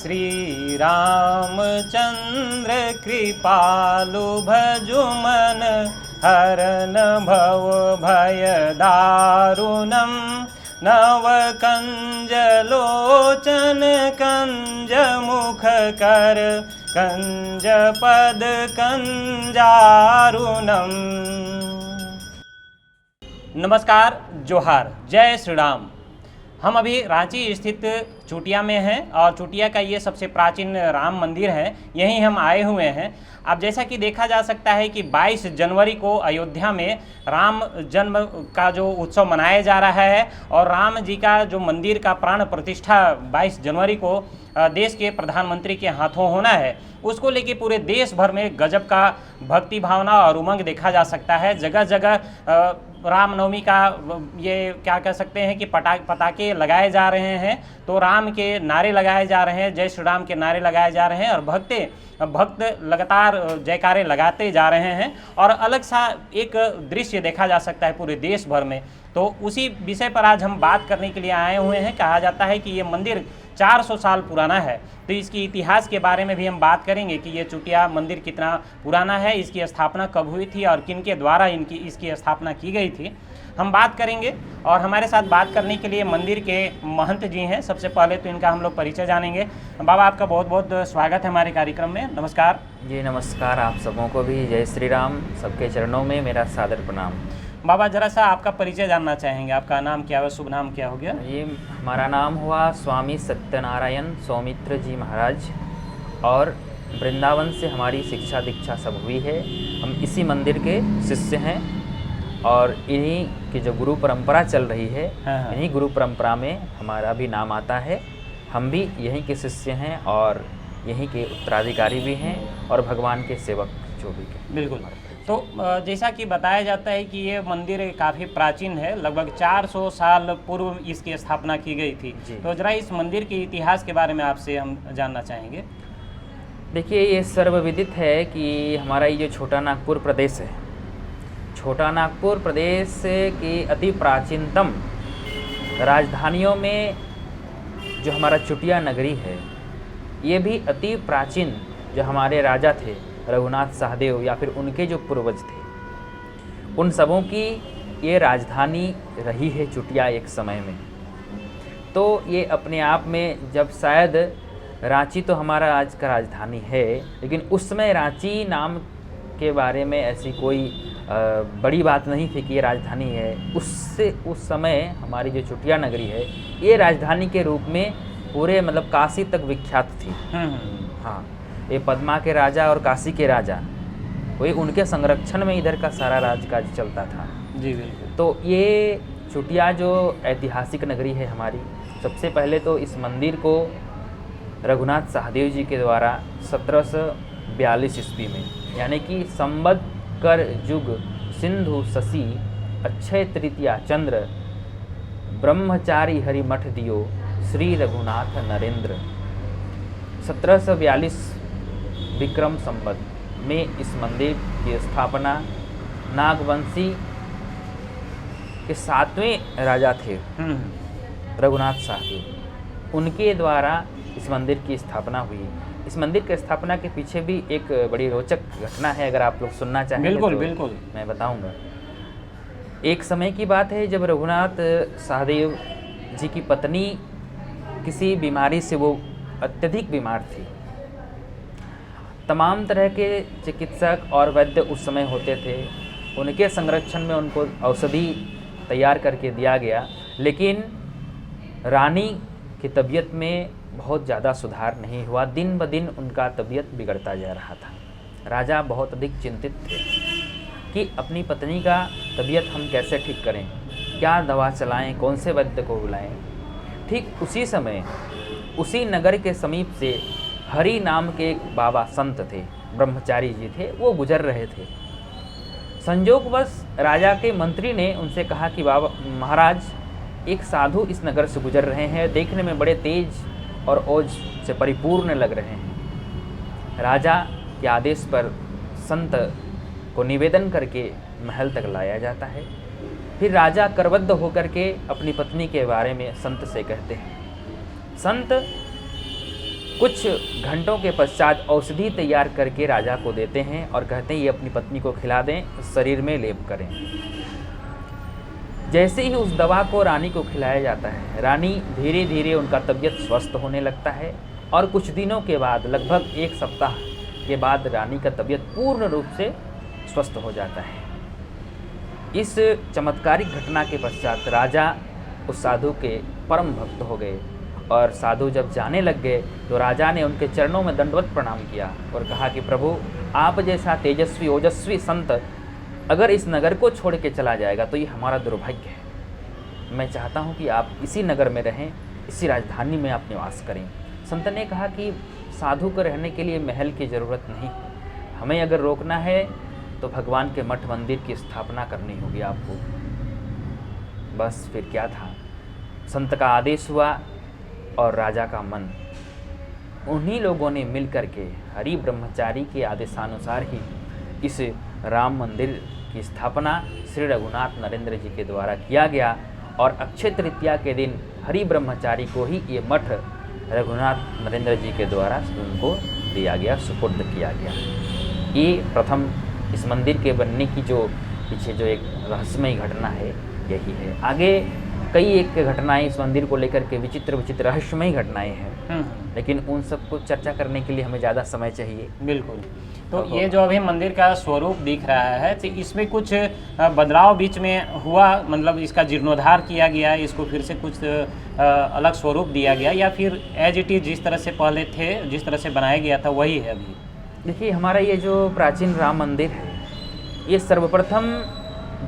श्री रामचंद्र कृपालु भजुमन हरन भव भय दारुणम नव कंज लोचन कंज मुख कर कंज पद कंजारुणम। नमस्कार, जोहार, जय श्री राम। हम अभी रांची स्थित चुटिया में हैं और चुटिया का ये सबसे प्राचीन राम मंदिर है, यहीं हम आए हुए हैं। अब जैसा कि देखा जा सकता है कि 22 जनवरी को अयोध्या में राम जन्म का जो उत्सव मनाया जा रहा है और राम जी का जो मंदिर का प्राण प्रतिष्ठा 22 जनवरी को देश के प्रधानमंत्री के हाथों होना है, उसको लेके पूरे देश भर में गजब का भक्ति भावना और उमंग देखा जा सकता है। जगह जगह रामनवमी का ये क्या कह सकते हैं कि पटाखे लगाए जा रहे हैं, तो राम के नारे लगाए जा रहे हैं, जय श्री राम के नारे लगाए जा रहे हैं और भक्त लगातार जयकारे लगाते जा रहे हैं और अलग सा एक दृश्य देखा जा सकता है पूरे देश भर में। तो उसी विषय पर आज हम बात करने के लिए आए हुए हैं। कहा जाता है कि ये मंदिर 400 साल पुराना है, तो इसकी इतिहास के बारे में भी हम बात करेंगे कि ये चुटिया मंदिर कितना पुराना है, इसकी स्थापना कब हुई थी और किन के द्वारा इसकी स्थापना की गई थी, हम बात करेंगे। और हमारे साथ बात करने के लिए मंदिर के महंत जी हैं। सबसे पहले तो इनका हम लोग परिचय जानेंगे। बाबा, आपका बहुत बहुत स्वागत है हमारे कार्यक्रम में। नमस्कार जी। नमस्कार, आप सबों को भी जय श्री राम। सबके चरणों में मेरा सादर प्रणाम। बाबा, जरा सा आपका परिचय जानना चाहेंगे। आपका नाम क्या है, शुभ नाम क्या हो गया? ये हमारा नाम हुआ स्वामी सत्यनारायण सौमित्र जी महाराज और वृंदावन से हमारी शिक्षा दीक्षा सब हुई है। हम इसी मंदिर के शिष्य हैं और इन्हीं की जो गुरु परंपरा चल रही है, इन्हीं गुरु परंपरा में हमारा भी नाम आता है। हम भी यहीं के शिष्य हैं और यहीं के उत्तराधिकारी भी हैं और भगवान के सेवक जो भी हैं। बिल्कुल। तो जैसा कि बताया जाता है कि ये मंदिर काफ़ी प्राचीन है, लगभग 400 साल पूर्व इसकी स्थापना की गई थी। तो जरा इस मंदिर के इतिहास के बारे में आपसे हम जानना चाहेंगे। देखिए, ये सर्वविदित है कि हमारा ये जो छोटा नागपुर प्रदेश है, छोटा नागपुर प्रदेश की अति प्राचीनतम राजधानियों में जो हमारा चुटिया नगरी है, ये भी अति प्राचीन जो हमारे राजा थे रघुनाथ सहदेव या फिर उनके जो पूर्वज थे, उन सबों की ये राजधानी रही है चुटिया एक समय में। तो ये अपने आप में, जब शायद रांची तो हमारा आज का राजधानी है, लेकिन उस समय रांची नाम के बारे में ऐसी कोई बड़ी बात नहीं थी कि ये राजधानी है। उस समय हमारी जो चुटिया नगरी है, ये राजधानी के रूप में पूरे मतलब काशी तक विख्यात थी। हाँ, ये पद्मा के राजा और काशी के राजा, वही उनके संरक्षण में इधर का सारा राजकाज चलता था। जी बिल्कुल। तो ये चुटिया जो ऐतिहासिक नगरी है हमारी, सबसे पहले तो इस मंदिर को रघुनाथ सहदेव जी के द्वारा 1742 ईस्वी में, यानी कि संवत कर जुग सिंधु शशि अक्षय तृतीया चंद्र ब्रह्मचारी हरि मठ दियो श्री रघुनाथ नरेंद्र, 1742 विक्रम संवत में इस मंदिर की स्थापना नागवंशी के 7वें राजा थे रघुनाथ सहदेव, उनके द्वारा इस मंदिर की स्थापना हुई। इस मंदिर की स्थापना के पीछे भी एक बड़ी रोचक घटना है, अगर आप लोग सुनना चाहें। बिल्कुल तो बिल्कुल मैं बताऊंगा। एक समय की बात है जब रघुनाथ सहदेव जी की पत्नी किसी बीमारी से, वो अत्यधिक बीमार थी। तमाम तरह के चिकित्सक और वैद्य उस समय होते थे, उनके संरक्षण में उनको औषधि तैयार करके दिया गया, लेकिन रानी की तबीयत में बहुत ज़्यादा सुधार नहीं हुआ। दिन ब दिन उनका तबीयत बिगड़ता जा रहा था। राजा बहुत अधिक चिंतित थे कि अपनी पत्नी का तबीयत हम कैसे ठीक करें, क्या दवा चलाएं, कौन से वैद्य को बुलाएं। ठीक उसी समय उसी नगर के समीप से हरि नाम के एक बाबा संत थे, ब्रह्मचारी जी थे, वो गुजर रहे थे। संजोगवश राजा के मंत्री ने उनसे कहा कि बाबा महाराज, एक साधु इस नगर से गुजर रहे हैं, देखने में बड़े तेज और ओज से परिपूर्ण लग रहे हैं। राजा के आदेश पर संत को निवेदन करके महल तक लाया जाता है। फिर राजा करबद्ध होकर के अपनी पत्नी के बारे में संत से कहते हैं। संत कुछ घंटों के पश्चात औषधि तैयार करके राजा को देते हैं और कहते हैं ये अपनी पत्नी को खिला दें, शरीर में लेप करें। जैसे ही उस दवा को रानी को खिलाया जाता है, रानी धीरे धीरे उनका तबीयत स्वस्थ होने लगता है और कुछ दिनों के बाद, लगभग 1 सप्ताह के बाद, रानी का तबीयत पूर्ण रूप से स्वस्थ हो जाता है। इस चमत्कारिक घटना के पश्चात राजा उस साधु के परम भक्त हो गए और साधु जब जाने लग गए तो राजा ने उनके चरणों में दंडवत प्रणाम किया और कहा कि प्रभु, आप जैसा तेजस्वी ओजस्वी संत अगर इस नगर को छोड़ के चला जाएगा तो ये हमारा दुर्भाग्य है। मैं चाहता हूँ कि आप इसी नगर में रहें, इसी राजधानी में आप निवास करें। संत ने कहा कि साधु को रहने के लिए महल की ज़रूरत नहीं, हमें अगर रोकना है तो भगवान के मठ मंदिर की स्थापना करनी होगी आपको। बस फिर क्या था, संत का आदेश हुआ और राजा का मन, उन्हीं लोगों ने मिल कर के हरि ब्रह्मचारी के आदेशानुसार ही इस राम मंदिर की स्थापना श्री रघुनाथ नरेंद्र जी के द्वारा किया गया और अक्षय तृतीया के दिन हरि ब्रह्मचारी को ही ये मठ रघुनाथ नरेंद्र जी के द्वारा उनको दिया गया, सुपुर्द किया गया। ये प्रथम इस मंदिर के बनने की जो पीछे जो एक रहस्यमय घटना है यही है। आगे कई एक घटनाएं इस मंदिर को लेकर के विचित्र विचित्र रहस्यमय घटनाएं हैं, लेकिन उन सब को चर्चा करने के लिए हमें ज़्यादा समय चाहिए। बिल्कुल। तो ये जो अभी मंदिर का स्वरूप दिख रहा है, तो इसमें कुछ बदलाव बीच में हुआ, मतलब इसका जीर्णोद्धार किया गया, इसको फिर से कुछ अलग स्वरूप दिया गया, या फिर एज इट इज जिस तरह से पहले थे, जिस तरह से बनाया गया था वही है अभी? देखिए, हमारा ये जो प्राचीन राम मंदिर है, ये सर्वप्रथम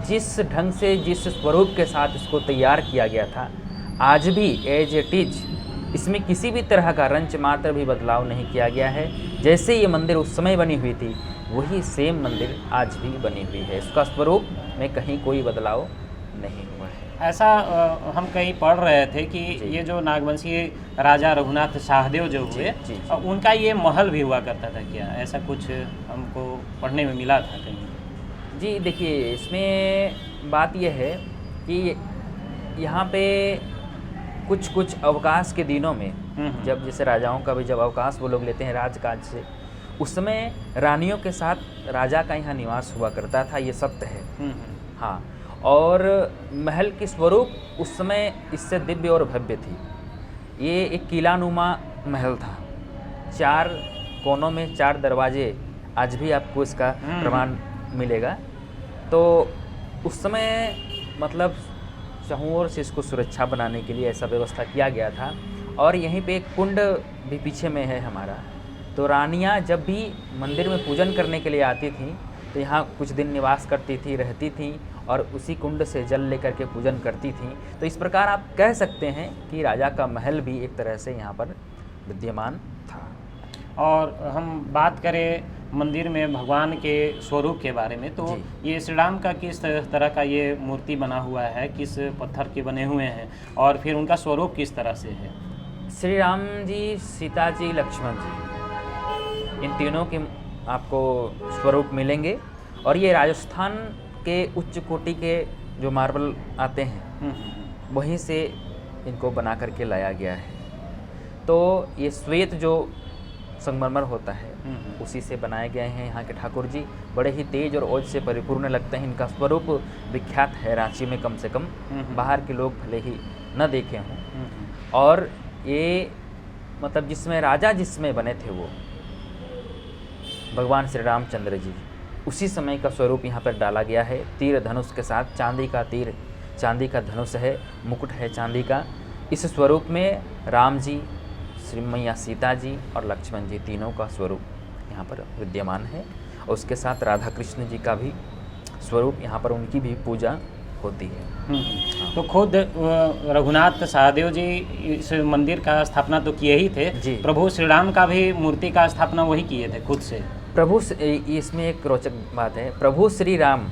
जिस ढंग से, जिस स्वरूप के साथ इसको तैयार किया गया था, आज भी एज इट इज, इसमें किसी भी तरह का रंच मात्र भी बदलाव नहीं किया गया है। जैसे ये मंदिर उस समय बनी हुई थी, वही सेम मंदिर आज भी बनी हुई है। इसका स्वरूप में कहीं कोई बदलाव नहीं हुआ है। ऐसा हम कहीं पढ़ रहे थे कि ये जो नागवंशी राजा रघुनाथ सहदेव जो हुए, उनका ये महल भी हुआ करता था क्या? ऐसा कुछ हमको पढ़ने में मिला था कहीं। जी देखिए, इसमें बात यह है कि यहाँ पे कुछ अवकाश के दिनों में, जब जैसे राजाओं का भी जब अवकाश वो लोग लेते हैं राजकाज से, उस समय रानियों के साथ राजा का यहाँ निवास हुआ करता था, ये सत्य है। हाँ, और महल की स्वरूप उस समय इससे दिव्य और भव्य थी। ये एक किलानुमा महल था, 4 कोनों में 4 दरवाजे, आज भी आपको इसका प्रमाण मिलेगा। तो उस समय मतलब चारों ओर से इसको सुरक्षा बनाने के लिए ऐसा व्यवस्था किया गया था। और यहीं पे एक कुंड भी पीछे में है हमारा। तो रानियाँ जब भी मंदिर में पूजन करने के लिए आती थीं तो यहाँ कुछ दिन निवास करती थी, रहती थीं और उसी कुंड से जल लेकर के पूजन करती थीं। तो इस प्रकार आप कह सकते हैं कि राजा का महल भी एक तरह से यहाँ पर विद्यमान था। और हम बात करें मंदिर में भगवान के स्वरूप के बारे में, तो ये श्री राम का किस तरह का ये मूर्ति बना हुआ है, किस पत्थर के बने हुए हैं, और फिर उनका स्वरूप किस तरह से है? श्री राम जी, सीता जी, लक्ष्मण जी, इन तीनों के आपको स्वरूप मिलेंगे। और ये राजस्थान के उच्च कोटि के जो मार्बल आते हैं वहीं से इनको बना करके लाया गया है। तो ये श्वेत जो संगमरमर होता है उसी से बनाए गए हैं। यहाँ के ठाकुर जी बड़े ही तेज और ओज से परिपूर्ण लगते हैं। इनका स्वरूप विख्यात है रांची में, कम से कम बाहर के लोग भले ही न देखे हों। और ये मतलब जिसमें राजा जिसमें बने थे वो भगवान श्री रामचंद्र जी, उसी समय का स्वरूप यहाँ पर डाला गया है। तीर धनुष के साथ, चांदी का तीर, चांदी का धनुष है, मुकुट है चांदी का। इस स्वरूप में राम जी, श्री मैया सीता जी और लक्ष्मण जी तीनों का स्वरूप यहाँ पर विद्यमान है। और उसके साथ राधा कृष्ण जी का भी स्वरूप, यहाँ पर उनकी भी पूजा होती है। तो खुद रघुनाथ सहदेव जी इस मंदिर का स्थापना तो किए ही थे जी। प्रभु श्री राम का भी मूर्ति का स्थापना वही किए थे खुद से। प्रभु, इसमें एक रोचक बात है, प्रभु श्री राम,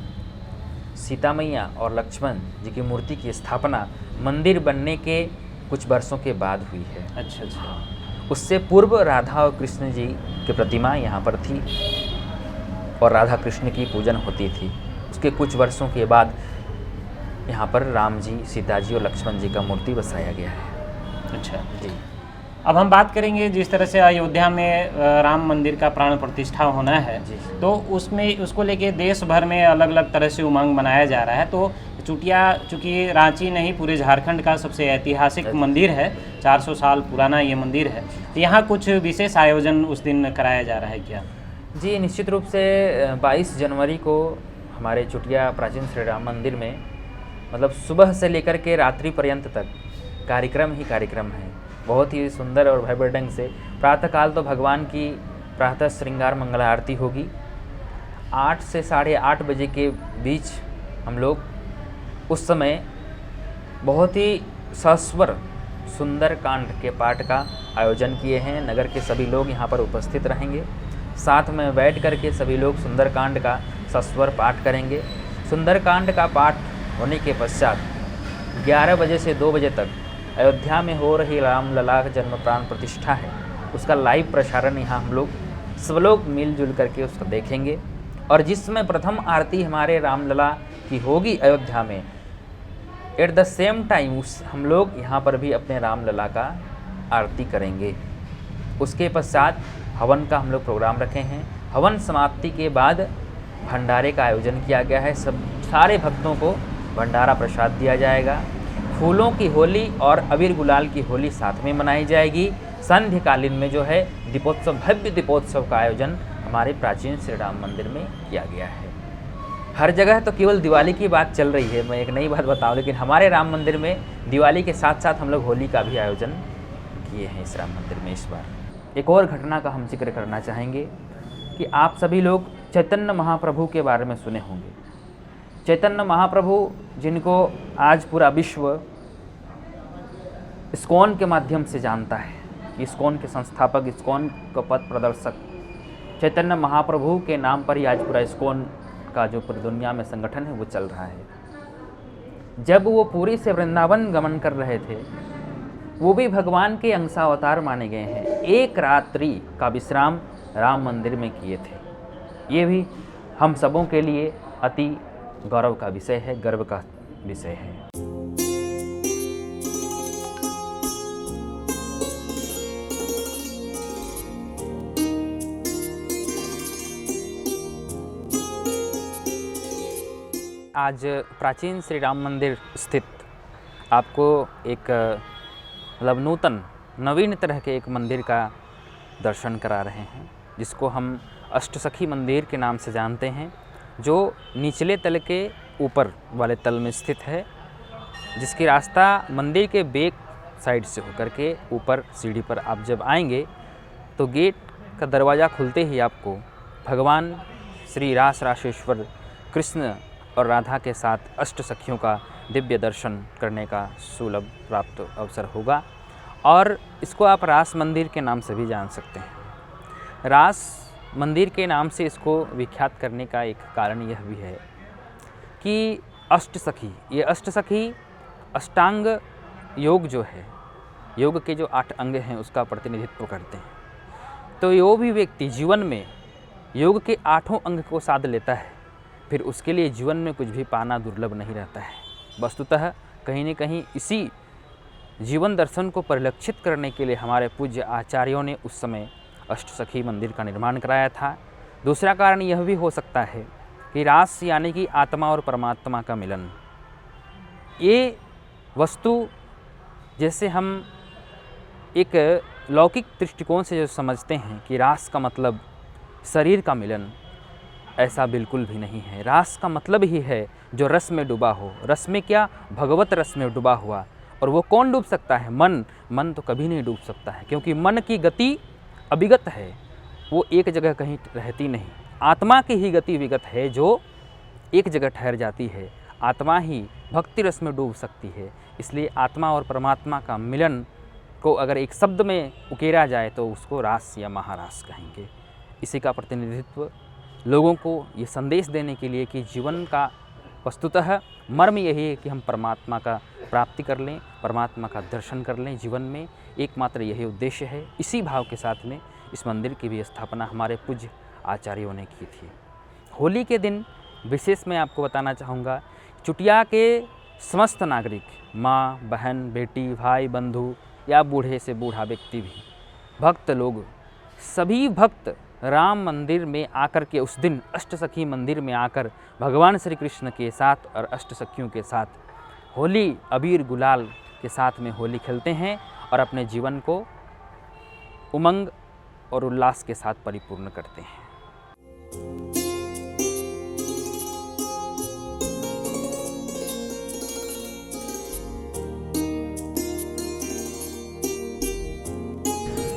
सीता मैया और लक्ष्मण जी की मूर्ति की स्थापना मंदिर बनने के कुछ वर्षों के बाद हुई है। अच्छा अच्छा। उससे पूर्व राधा और कृष्ण जी की प्रतिमा यहाँ पर थी और राधा कृष्ण की पूजन होती थी। उसके कुछ वर्षों के बाद यहाँ पर राम जी, सीता जी और लक्ष्मण जी का मूर्ति बसाया गया है। अच्छा जी। अब हम बात करेंगे जिस तरह से अयोध्या में राम मंदिर का प्राण प्रतिष्ठा होना है, जी। तो उसमें उसको लेके देश भर में अलग अलग तरह से उमंग मनाया जा रहा है। तो चुटिया चूँकि रांची नहीं पूरे झारखंड का सबसे ऐतिहासिक मंदिर है, 400 साल पुराना ये मंदिर है, तो यहाँ कुछ विशेष आयोजन उस दिन कराया जा रहा है क्या? जी, निश्चित रूप से 22 जनवरी को हमारे चुटिया प्राचीन श्री राम मंदिर में मतलब सुबह से लेकर के रात्रि पर्यंत तक कार्यक्रम ही कार्यक्रम है। बहुत ही सुंदर और भव्य ढंग से प्रातःकाल तो भगवान की प्रातः श्रृंगार मंगला आरती होगी। 8 से 8:30 बजे के बीच हम लोग उस समय बहुत ही सस्वर सुंदर कांड के पाठ का आयोजन किए हैं। नगर के सभी लोग यहाँ पर उपस्थित रहेंगे। साथ में बैठ कर के सभी लोग सुंदरकांड का सस्वर पाठ करेंगे। सुंदरकांड का पाठ होने के पश्चात 11 बजे से 2 बजे तक अयोध्या में हो रही रामलला जन्म प्राण प्रतिष्ठा है, उसका लाइव प्रसारण यहाँ हम लोग सब लोग मिलजुल करके उसको देखेंगे। और जिसमें प्रथम आरती हमारे रामलला की होगी अयोध्या में, एट द सेम टाइम उस हम लोग यहाँ पर भी अपने रामलला का आरती करेंगे। उसके पश्चात हवन का हम लोग प्रोग्राम रखे हैं। हवन समाप्ति के बाद भंडारे का आयोजन किया गया है। सारे भक्तों को भंडारा प्रसाद दिया जाएगा। फूलों की होली और अबीर गुलाल की होली साथ में मनाई जाएगी। संध्याकालीन में जो है दीपोत्सव, भव्य दीपोत्सव का आयोजन हमारे प्राचीन श्री राम मंदिर में किया गया है। हर जगह तो केवल दिवाली की बात चल रही है, मैं एक नई बात बताऊं, लेकिन हमारे राम मंदिर में दिवाली के साथ साथ हम लोग होली का भी आयोजन किए हैं इस राम मंदिर में इस बार। एक और घटना का हम जिक्र करना चाहेंगे कि आप सभी लोग चैतन्य महाप्रभु के बारे में सुने होंगे। चैतन्य महाप्रभु जिनको आज पूरा विश्व इस्कॉन के माध्यम से जानता है कि इस्कॉन के संस्थापक, इस्कॉन का पथ प्रदर्शक चैतन्य महाप्रभु के नाम पर ही आज पूरा इस्कॉन का जो पूरी दुनिया में संगठन है वो चल रहा है। जब वो पुरी से वृंदावन गमन कर रहे थे, वो भी भगवान के अंशावतार माने गए हैं। एक रात्रि का विश्राम राम मंदिर में किए थे। ये भी हम सबों के लिए अति गौरव का विषय है, गर्व का विषय है। आज प्राचीन श्री राम मंदिर स्थित आपको एक मतलब नूतन नवीन तरह के एक मंदिर का दर्शन करा रहे हैं, जिसको हम अष्टसखी मंदिर के नाम से जानते हैं, जो निचले तल के ऊपर वाले तल में स्थित है, जिसकी रास्ता मंदिर के बैक साइड से होकर के ऊपर सीढ़ी पर आप जब आएंगे तो गेट का दरवाज़ा खुलते ही आपको भगवान श्री रासेश्वर कृष्ण और राधा के साथ अष्टसखियों का दिव्य दर्शन करने का सुलभ प्राप्त अवसर होगा। और इसको आप रास मंदिर के नाम से भी जान सकते हैं। रास मंदिर के नाम से इसको विख्यात करने का एक कारण यह भी है कि अष्टसखी, ये अष्टसखी अष्टांग योग जो है, योग के जो 8 अंग हैं उसका प्रतिनिधित्व करते हैं। तो यो भी व्यक्ति जीवन में योग के 8 अंग को साध लेता है, फिर उसके लिए जीवन में कुछ भी पाना दुर्लभ नहीं रहता है। वस्तुतः कहीं न कहीं इसी जीवन दर्शन को परिलक्षित करने के लिए हमारे पूज्य आचार्यों ने उस समय अष्टसखी मंदिर का निर्माण कराया था। दूसरा कारण यह भी हो सकता है कि रास यानी कि आत्मा और परमात्मा का मिलन, ये वस्तु जैसे हम एक लौकिक दृष्टिकोण से जो समझते हैं कि रास का मतलब शरीर का मिलन, ऐसा बिल्कुल भी नहीं है। रास का मतलब ही है जो रस में डूबा हो। रस में क्या? भगवत रस में डूबा हुआ। और वो कौन डूब सकता है? मन तो कभी नहीं डूब सकता है, क्योंकि मन की गति अविगत है, वो एक जगह कहीं रहती नहीं। आत्मा की ही गति विगत है जो एक जगह ठहर जाती है। आत्मा ही भक्ति रस में डूब सकती है। इसलिए आत्मा और परमात्मा का मिलन को अगर एक शब्द में उकेरा जाए तो उसको रास या महारास कहेंगे। इसी का प्रतिनिधित्व लोगों को ये संदेश देने के लिए कि जीवन का वस्तुतः मर्म यही है कि हम परमात्मा का प्राप्ति कर लें, परमात्मा का दर्शन कर लें। जीवन में एकमात्र यही उद्देश्य है। इसी भाव के साथ में इस मंदिर की भी स्थापना हमारे पूज्य आचार्यों ने की थी। होली के दिन विशेष मैं आपको बताना चाहूँगा, चुटिया के समस्त नागरिक, माँ, बहन, बेटी, भाई, बंधु, या बूढ़े से बूढ़ा व्यक्ति भी, भक्त लोग, सभी भक्त राम मंदिर में आकर के उस दिन अष्टसखी मंदिर में आकर भगवान श्री कृष्ण के साथ और अष्टसखियों के साथ होली अबीर गुलाल के साथ में होली खेलते हैं और अपने जीवन को उमंग और उल्लास के साथ परिपूर्ण करते हैं।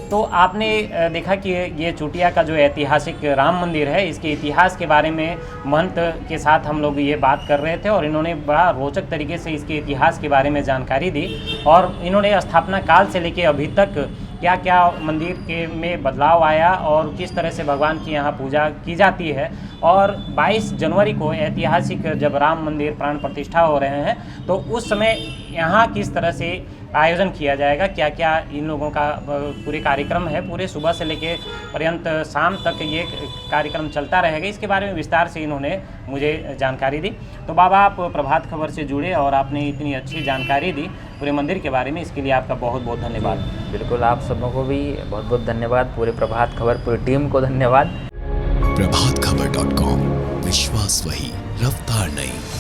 तो आपने देखा कि ये चोटिया का जो ऐतिहासिक राम मंदिर है, इसके इतिहास के बारे में महंत के साथ हम लोग ये बात कर रहे थे और इन्होंने बड़ा रोचक तरीके से इसके इतिहास के बारे में जानकारी दी और इन्होंने स्थापना काल से लेकर अभी तक क्या क्या मंदिर के में बदलाव आया और किस तरह से भगवान की यहाँ पूजा की जाती है। और 22 जनवरी को ऐतिहासिक जब राम मंदिर प्राण प्रतिष्ठा हो रहे हैं तो उस समय यहाँ किस तरह से आयोजन किया जाएगा, क्या क्या इन लोगों का पूरे कार्यक्रम है, पूरे सुबह से लेके पर्यंत शाम तक ये कार्यक्रम चलता रहेगा, इसके बारे में विस्तार से इन्होंने मुझे जानकारी दी। तो बाबा, आप प्रभात खबर से जुड़े और आपने इतनी अच्छी जानकारी दी पूरे मंदिर के बारे में, इसके लिए आपका बहुत बहुत धन्यवाद। बिल्कुल, आप सबों को भी बहुत बहुत धन्यवाद, पूरे प्रभात खबर पूरी टीम को धन्यवाद। प्रभातखबर.com, विश्वास वही, रफ्तार नहीं।